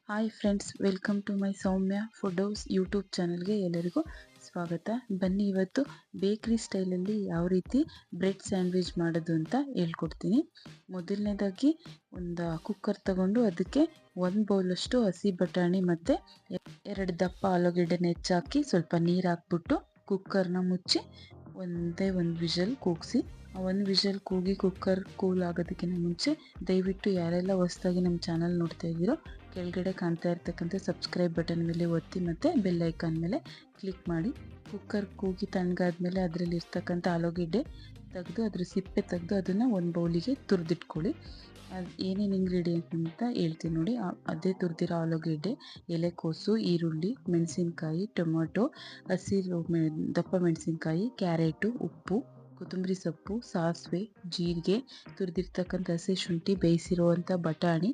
Hi friends, welcome to my Soumya food house YouTube ಚಾನಲ್ಗೆ ಎಲ್ಲರಿಗೂ ಸ್ವಾಗತ. ಬನ್ನಿ, ಇವತ್ತು ಬೇಕ್ರಿ ಸ್ಟೈಲಲ್ಲಿ ಯಾವ ರೀತಿ ಬ್ರೆಡ್ ಸ್ಯಾಂಡ್ವಿಚ್ ಮಾಡೋದು ಅಂತ ಹೇಳ್ಕೊಡ್ತೀನಿ. ಮೊದಲನೇದಾಗಿ ಒಂದು ಕುಕ್ಕರ್ ತಗೊಂಡು ಅದಕ್ಕೆ 1 ಬೌಲಷ್ಟು ಹಸಿ ಬಟಾಣಿ ಮತ್ತು 2 ದಪ್ಪ ಆಲೂಗೆಡ್ಡೆನ ಹೆಚ್ಚಾಕಿ ಸ್ವಲ್ಪ ನೀರು ಹಾಕ್ಬಿಟ್ಟು ಕುಕ್ಕರ್ನ ಮುಚ್ಚಿ ಒಂದು ವಿಷಲ್ ಕೂಗಿಸಿ. ಒಂದು ವಿಷಲ್ ಕೂಗಿ ಕುಕ್ಕರ್ ಕೂಲ್ ಆಗೋದಕ್ಕಿಂತ ಮುಂಚೆ ದಯವಿಟ್ಟು ಯಾರೆಲ್ಲ ಹೊಸದಾಗಿ ನಮ್ಮ ಚಾನಲ್ ನೋಡ್ತಾ ಇದ್ದೀರೋ ಕೆಳಗಡೆ ಕಾಣ್ತಾ ಇರ್ತಕ್ಕಂಥ ಸಬ್ಸ್ಕ್ರೈಬ್ ಬಟನ್ ಮೇಲೆ ಒತ್ತಿ ಮತ್ತು ಬೆಲ್ ಐಕಾನ್ ಮೇಲೆ ಕ್ಲಿಕ್ ಮಾಡಿ. ಕುಕ್ಕರ್ ಕೂಗಿ ತಣ್ಣಗಾದ್ಮೇಲೆ ಅದರಲ್ಲಿ ಇರ್ತಕ್ಕಂಥ ಆಲೂಗೆಡ್ಡೆ ತೆಗೆದು ಅದ್ರ ಸಿಪ್ಪೆ ತೆಗೆದು ಅದನ್ನು ಒಂದು ಬೌಲಿಗೆ ತುರಿದಿಟ್ಕೊಳ್ಳಿ. ಅದು ಏನೇನು ಇಂಗ್ರೀಡಿಯೆಂಟ್ ಅಂತ ಹೇಳ್ತೀನಿ ನೋಡಿ. ಅದೇ ತುರಿದಿರೋ ಆಲೂಗೆಡ್ಡೆ, ಎಲೆಕೋಸು, ಈರುಳ್ಳಿ, ಮೆಣಸಿನ್ಕಾಯಿ, ಟೊಮೊಟೊ, ದಪ್ಪ ಮೆಣಸಿನ್ಕಾಯಿ, ಕ್ಯಾರೆಟು, ಉಪ್ಪು, ಕೊತ್ತಂಬರಿ ಸೊಪ್ಪು, ಸಾಸಿವೆ, ಜೀರಿಗೆ, ತುರಿದಿರ್ತಕ್ಕಂಥ ಹಸಿ ಶುಂಠಿ, ಬೇಯಿಸಿರುವಂಥ ಬಟಾಣಿ,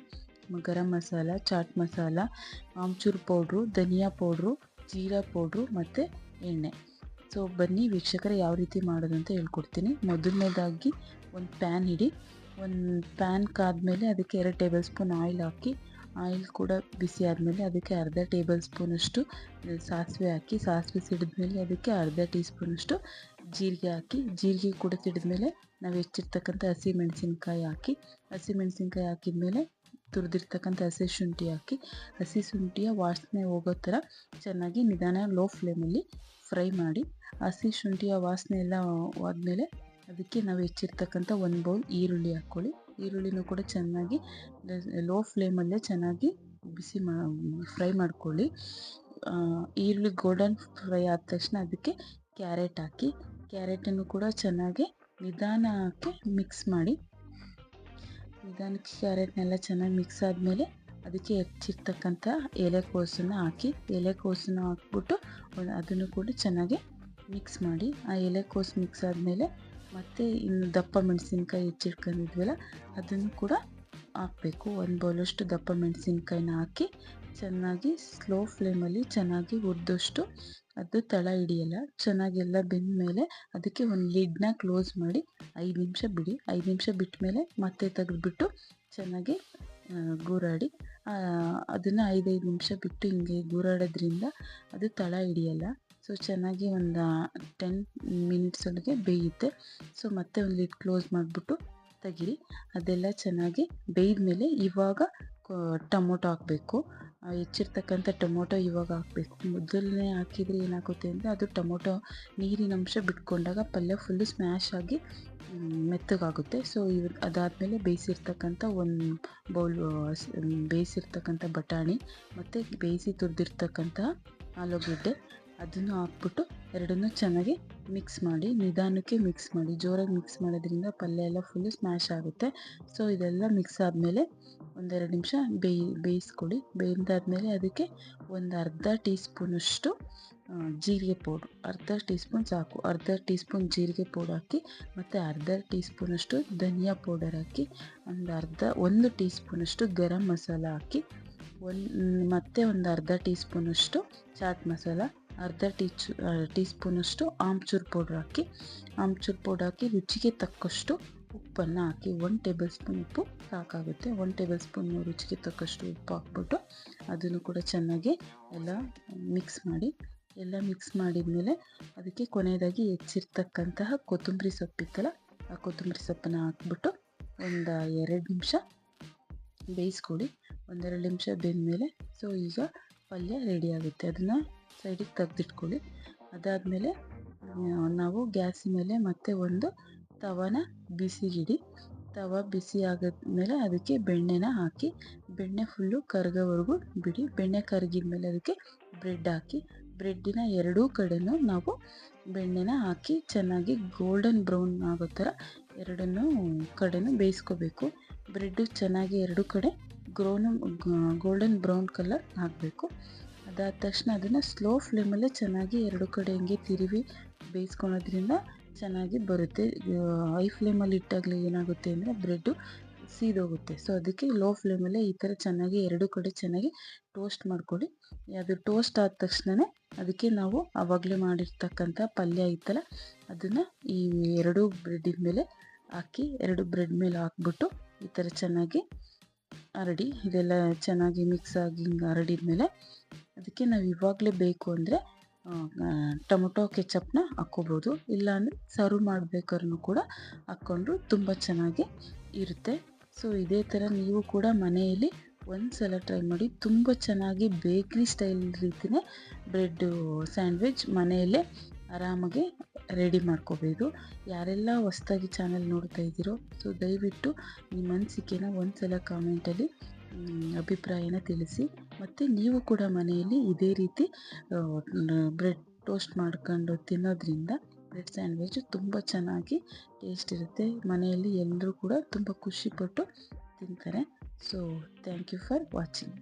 ಗರಂ ಮಸಾಲ, ಚಾಟ್ ಮಸಾಲ, ಆಮ್ಚೂರ್ ಪೌಡ್ರು, ಧನಿಯಾ ಪೌಡ್ರು, ಜೀರಾ ಪೌಡ್ರು ಮತ್ತು ಎಣ್ಣೆ. ಸೊ ಬನ್ನಿ ವೀಕ್ಷಕರೇ, ಯಾವ ರೀತಿ ಮಾಡೋದು ಅಂತ ಹೇಳ್ಕೊಡ್ತೀನಿ. ಮೊದಲನೇದಾಗಿ ಒಂದು ಪ್ಯಾನ್ ಇಡಿ. ಒಂದು ಪ್ಯಾನ್ ಕಾದ್ಮೇಲೆ ಅದಕ್ಕೆ 2 ಟೇಬಲ್ ಸ್ಪೂನ್ ಆಯಿಲ್ ಹಾಕಿ, ಆಯಿಲ್ ಕೂಡ ಬಿಸಿ ಆದಮೇಲೆ ಅದಕ್ಕೆ ಅರ್ಧ ಟೇಬಲ್ ಸ್ಪೂನಷ್ಟು ಸಾಸಿವೆ ಹಾಕಿ, ಸಾಸಿವೆ ಸಿಡಿದ್ಮೇಲೆ ಅದಕ್ಕೆ ಅರ್ಧ ಟೀ ಸ್ಪೂನಷ್ಟು ಜೀರಿಗೆ ಹಾಕಿ, ಜೀರಿಗೆ ಕೂಡ ಸಿಡಿದ್ಮೇಲೆ ನಾವು ಹೆಚ್ಚಿರ್ತಕ್ಕಂಥ ಹಸಿ ಮೆಣಸಿನ್ಕಾಯಿ ಹಾಕಿ, ಹಸಿ ಮೆಣಸಿನ್ಕಾಯಿ ಹಾಕಿದ್ಮೇಲೆ ತುರಿದಿರ್ತಕ್ಕಂಥ ಹಸಿ ಶುಂಠಿ ಹಾಕಿ, ಹಸಿ ಶುಂಠಿಯ ವಾಸನೆ ಹೋಗೋ ಥರ ಚೆನ್ನಾಗಿ ನಿಧಾನ ಲೋ ಫ್ಲೇಮಲ್ಲಿ ಫ್ರೈ ಮಾಡಿ. ಹಸಿ ಶುಂಠಿಯ ವಾಸನೆ ಎಲ್ಲ ಹೋದ್ಮೇಲೆ ಅದಕ್ಕೆ ನಾವು ಹೆಚ್ಚಿರ್ತಕ್ಕಂಥ 1 ಬೌಲ್ ಈರುಳ್ಳಿ ಹಾಕ್ಕೊಳ್ಳಿ. ಈರುಳ್ಳಿನೂ ಕೂಡ ಚೆನ್ನಾಗಿ ಲೋ ಫ್ಲೇಮಲ್ಲೇ ಚೆನ್ನಾಗಿ ಫ್ರೈ ಮಾಡ್ಕೊಳ್ಳಿ. ಈರುಳ್ಳಿ ಗೋಲ್ಡನ್ ಫ್ರೈ ಆದ ತಕ್ಷಣ ಅದಕ್ಕೆ ಕ್ಯಾರೆಟ್ ಹಾಕಿ, ಕ್ಯಾರೆಟನ್ನು ಕೂಡ ಚೆನ್ನಾಗಿ ನಿಧಾನಕ್ಕೆ ಮಿಕ್ಸ್ ಮಾಡಿ. ನಿಧಾನಕ್ಕೆ ಕ್ಯಾರೆಟ್ನೆಲ್ಲ ಚೆನ್ನಾಗಿ ಮಿಕ್ಸ್ ಆದಮೇಲೆ ಅದಕ್ಕೆ ಹೆಚ್ಚಿರ್ತಕ್ಕಂಥ ಎಲೆಕೋಸನ್ನು ಹಾಕಿ, ಎಲೆಕೋಸನ್ನು ಹಾಕ್ಬಿಟ್ಟು ಅದನ್ನು ಕೂಡ ಚೆನ್ನಾಗಿ ಮಿಕ್ಸ್ ಮಾಡಿ. ಆ ಎಲೆಕೋಸು ಮಿಕ್ಸ್ ಆದಮೇಲೆ ಮತ್ತು ಇನ್ನು ದಪ್ಪ ಮೆಣಸಿನ್ಕಾಯಿ ಹೆಚ್ಚಿಟ್ಕೊಂಡಿದ್ವಲ್ಲ ಅದನ್ನು ಕೂಡ ಹಾಕಬೇಕು. 1 ಬೌಲಷ್ಟು ದಪ್ಪ ಮೆಣಸಿನ್ಕಾಯಿನ ಹಾಕಿ ಚೆನ್ನಾಗಿ ಸ್ಲೋ ಫ್ಲೇಮಲ್ಲಿ ಚೆನ್ನಾಗಿ ಹುರಿದಷ್ಟು ಅದು ತಳ ಹಿಡಿಯಲ್ಲ. ಚೆನ್ನಾಗೆಲ್ಲ ಬೆಂದ ಮೇಲೆ ಅದಕ್ಕೆ ಒಂದು ಲಿಡ್ನ ಕ್ಲೋಸ್ ಮಾಡಿ 5 ನಿಮಿಷ ಬಿಡಿ. 5 ನಿಮಿಷ ಬಿಟ್ಟ ಮೇಲೆ ಮತ್ತೆ ತೆಗೆದುಬಿಟ್ಟು ಚೆನ್ನಾಗಿ ಗೂರಾಡಿ. ಅದನ್ನು 5 ನಿಮಿಷ ಬಿಟ್ಟು ಹಿಂಗೆ ಗೂರಾಡೋದ್ರಿಂದ ಅದು ತಳ ಹಿಡಿಯಲ್ಲ. ಸೊ ಚೆನ್ನಾಗಿ ಒಂದು 10 ಮಿನಿಟ್ಸ್ ಒಳಗೆ ಬೇಯುತ್ತೆ. ಸೊ ಮತ್ತೆ ಒಂದು ಲಿಡ್ ಕ್ಲೋಸ್ ಮಾಡಿಬಿಟ್ಟು ತೆಗೀರಿ. ಅದೆಲ್ಲ ಚೆನ್ನಾಗಿ ಬೇಯ್ದ ಮೇಲೆ ಇವಾಗ ಟೊಮೊಟೊ ಹಾಕಬೇಕು. ಹೆಚ್ಚಿರ್ತಕ್ಕಂಥ ಟೊಮೊಟೊ ಇವಾಗ ಹಾಕಬೇಕು. ಮೊದಲನೇ ಹಾಕಿದರೆ ಏನಾಗುತ್ತೆ ಅಂದರೆ ಅದು ಟೊಮೊಟೊ ನೀರಿನಂಶ ಬಿಟ್ಕೊಂಡಾಗ ಪಲ್ಯ ಫುಲ್ಲು ಸ್ಮ್ಯಾಶ್ ಆಗಿ ಮೆತ್ತಗಾಗುತ್ತೆ. ಸೊ ಅದಾದಮೇಲೆ ಬೇಯಿಸಿರ್ತಕ್ಕಂಥ 1 ಬೌಲ್ ಬೇಯಿಸಿರ್ತಕ್ಕಂಥ ಬಟಾಣಿ ಮತ್ತು ಬೇಯಿಸಿ ತುರಿದಿರ್ತಕ್ಕಂಥ ಆಲೂಗೆಡ್ಡೆ ಅದನ್ನು ಹಾಕ್ಬಿಟ್ಟು ಎರಡನ್ನೂ ಚೆನ್ನಾಗಿ ಮಿಕ್ಸ್ ಮಾಡಿ. ನಿಧಾನಕ್ಕೆ ಮಿಕ್ಸ್ ಮಾಡಿ, ಜೋರಾಗಿ ಮಿಕ್ಸ್ ಮಾಡೋದ್ರಿಂದ ಪಲ್ಯ ಎಲ್ಲ ಫುಲ್ಲು ಸ್ಮ್ಯಾಶ್ ಆಗುತ್ತೆ. ಸೊ ಇದೆಲ್ಲ ಮಿಕ್ಸ್ ಆದಮೇಲೆ 1-2 ನಿಮಿಷ ಬೇಯಿಸ್ಕೊಳ್ಳಿ. ಬೇಯ್ದಾದ್ಮೇಲೆ ಅದಕ್ಕೆ ಒಂದು ಅರ್ಧ ಟೀ ಸ್ಪೂನಷ್ಟು ಜೀರಿಗೆ ಪೌಡ್ರು, ಅರ್ಧ ಟೀ ಸ್ಪೂನ್ ಸಾಕು, ಅರ್ಧ ಟೀ ಸ್ಪೂನ್ ಜೀರಿಗೆ ಪೌಡ್ರ್ ಹಾಕಿ ಮತ್ತು ಅರ್ಧ ಟೀ ಸ್ಪೂನಷ್ಟು ಧನಿಯಾ ಪೌಡರ್ ಹಾಕಿ, 1 ಟೀ ಸ್ಪೂನಷ್ಟು ಗರಂ ಮಸಾಲ ಹಾಕಿ, ಮತ್ತು ಒಂದು ಅರ್ಧ ಟೀ ಸ್ಪೂನಷ್ಟು ಚಾಟ್ ಮಸಾಲ, ಅರ್ಧ ಟೀ ಸ್ಪೂನಷ್ಟು ಆಮ್ಚೂರ್ ಪೌಡ್ರ್ ಹಾಕಿ, ರುಚಿಗೆ ತಕ್ಕಷ್ಟು ಉಪ್ಪನ್ನು ಹಾಕಿ. 1 ಟೇಬಲ್ ಸ್ಪೂನ್ ಉಪ್ಪು ಸಾಕಾಗುತ್ತೆ. 1 ಟೇಬಲ್ ಸ್ಪೂನ್ ರುಚಿಗೆ ತಕ್ಕಷ್ಟು ಉಪ್ಪು ಹಾಕ್ಬಿಟ್ಟು ಅದನ್ನು ಕೂಡ ಚೆನ್ನಾಗಿ ಎಲ್ಲ ಮಿಕ್ಸ್ ಮಾಡಿ. ಎಲ್ಲ ಮಿಕ್ಸ್ ಮಾಡಿದ್ಮೇಲೆ ಅದಕ್ಕೆ ಕೊನೆಯದಾಗಿ ಹೆಚ್ಚಿರ್ತಕ್ಕಂತಹ ಕೊತ್ತಂಬರಿ ಸೊಪ್ಪಿತ್ತಲ್ಲ, ಆ ಕೊತ್ತಂಬರಿ ಸೊಪ್ಪನ್ನು ಹಾಕ್ಬಿಟ್ಟು ಒಂದು 2 ನಿಮಿಷ ಬೇಯಿಸ್ಕೊಳ್ಳಿ. 1-2 ನಿಮಿಷ ಬೆಂದಮೇಲೆ ಸೊ ಈಗ ಪಲ್ಯ ರೆಡಿ ಆಗುತ್ತೆ. ಅದನ್ನು ಸೈಡಿಗೆ ತೆಗೆದಿಟ್ಕೊಳ್ಳಿ. ಅದಾದಮೇಲೆ ನಾವು ಗ್ಯಾಸಿನ ಮೇಲೆ ಮತ್ತೆ ಒಂದು ತವಾನ ಬಿಸಿಗಿಡಿ. ತವ ಬಿಸಿ ಆಗೋದ್ಮೇಲೆ ಅದಕ್ಕೆ ಬೆಣ್ಣೆನ ಹಾಕಿ, ಬೆಣ್ಣೆ ಫುಲ್ಲು ಕರಗೋವರೆಗೂ ಬಿಡಿ. ಬೆಣ್ಣೆ ಕರಗಿದ ಮೇಲೆ ಅದಕ್ಕೆ ಬ್ರೆಡ್ ಹಾಕಿ, ಬ್ರೆಡ್ಡಿನ ಎರಡೂ ಕಡೆನೂ ನಾವು ಬೆಣ್ಣೆನ ಹಾಕಿ ಚೆನ್ನಾಗಿ ಗೋಲ್ಡನ್ ಬ್ರೌನ್ ಆಗೋ ಥರ ಎರಡನ್ನೂ ಕಡೆನೂ ಬೇಯಿಸ್ಕೋಬೇಕು. ಬ್ರೆಡ್ಡು ಚೆನ್ನಾಗಿ ಎರಡೂ ಕಡೆ ಗೋಲ್ಡನ್ ಬ್ರೌನ್ ಕಲರ್ ಆಗಬೇಕು. ಅದಾದ ತಕ್ಷಣ ಅದನ್ನು ಸ್ಲೋ ಫ್ಲೇಮಲ್ಲೇ ಚೆನ್ನಾಗಿ ಎರಡೂ ಕಡೆ ಹಿಂಗೆ ತಿರುವಿ ಬೇಯಿಸ್ಕೊಳೋದ್ರಿಂದ ಚೆನ್ನಾಗಿ ಬರುತ್ತೆ. ಹೈ ಫ್ಲೇಮಲ್ಲಿ ಇಟ್ಟಾಗಲೇ ಏನಾಗುತ್ತೆ ಅಂದರೆ ಬ್ರೆಡ್ಡು ಸೀದೋಗುತ್ತೆ. ಸೊ ಅದಕ್ಕೆ ಲೋ ಫ್ಲೇಮಲ್ಲೇ ಈ ಥರ ಚೆನ್ನಾಗಿ ಎರಡೂ ಕಡೆ ಚೆನ್ನಾಗಿ ಟೋಸ್ಟ್ ಮಾಡ್ಕೊಳ್ಳಿ. ಅದು ಟೋಸ್ಟ್ ಆದ ತಕ್ಷಣವೇ ಅದಕ್ಕೆ ನಾವು ಆವಾಗಲೇ ಮಾಡಿರ್ತಕ್ಕಂಥ ಪಲ್ಯ ಇತ್ತಲ್ಲ ಅದನ್ನು ಈ 2 ಬ್ರೆಡ್ಡಿನ ಮೇಲೆ ಹಾಕಿ, 2 ಬ್ರೆಡ್ ಮೇಲೆ ಹಾಕ್ಬಿಟ್ಟು ಈ ಥರ ಚೆನ್ನಾಗಿ ಹರಡಿ ಇದೆಲ್ಲ ಚೆನ್ನಾಗಿ ಮಿಕ್ಸ್ ಆಗಿ ಹಿಂಗೆ ಹರಡಿದ್ಮೇಲೆ ಅದಕ್ಕೆ ನಾವು ಇವಾಗಲೇ ಬೇಕು ಅಂದರೆ ಟೊಮೊಟೊ ಕೆಚಪ್ನ ಹಾಕ್ಕೋಬೋದು, ಇಲ್ಲಾಂದರೆ ಸರ್ವ್ ಮಾಡಬೇಕಾದ್ರೂ ಕೂಡ ಹಾಕ್ಕೊಂಡ್ರು ತುಂಬ ಚೆನ್ನಾಗಿ ಇರುತ್ತೆ. ಸೊ ಇದೇ ಥರ ನೀವು ಕೂಡ ಮನೆಯಲ್ಲಿ ಒಂದು ಸಲ ಟ್ರೈ ಮಾಡಿ. ತುಂಬ ಚೆನ್ನಾಗಿ ಬೇಕ್ರಿ ಸ್ಟೈಲ್ ರೀತಿಯೇ ಬ್ರೆಡ್ಡು ಸ್ಯಾಂಡ್ವಿಚ್ ಮನೆಯಲ್ಲೇ ಆರಾಮಾಗಿ ರೆಡಿ ಮಾಡ್ಕೋಬೋದು. ಯಾರೆಲ್ಲ ಹೊಸ್ದಾಗಿ ಚಾನಲ್ ನೋಡ್ತಾ ಇದ್ದೀರೋ ಸೊ ದಯವಿಟ್ಟು ನಿಮ್ಮ ಅನಿಸಿಕೆನ ಒಂದು ಸಲ ಕಾಮೆಂಟಲ್ಲಿ ಅಭಿಪ್ರಾಯನ ತಿಳಿಸಿ. ಮತ್ತು ನೀವು ಕೂಡ ಮನೆಯಲ್ಲಿ ಇದೇ ರೀತಿ ಬ್ರೆಡ್ ಟೋಸ್ಟ್ ಮಾಡ್ಕೊಂಡು ತಿನ್ನೋದ್ರಿಂದ ಬ್ರೆಡ್ ಸ್ಯಾಂಡ್ವಿಚ್ ತುಂಬ ಚೆನ್ನಾಗಿ ಟೇಸ್ಟ್ ಇರುತ್ತೆ. ಮನೆಯಲ್ಲಿ ಎಲ್ಲರೂ ಕೂಡ ತುಂಬ ಖುಷಿಪಟ್ಟು ತಿಂತಾರೆ. So thank you for watching.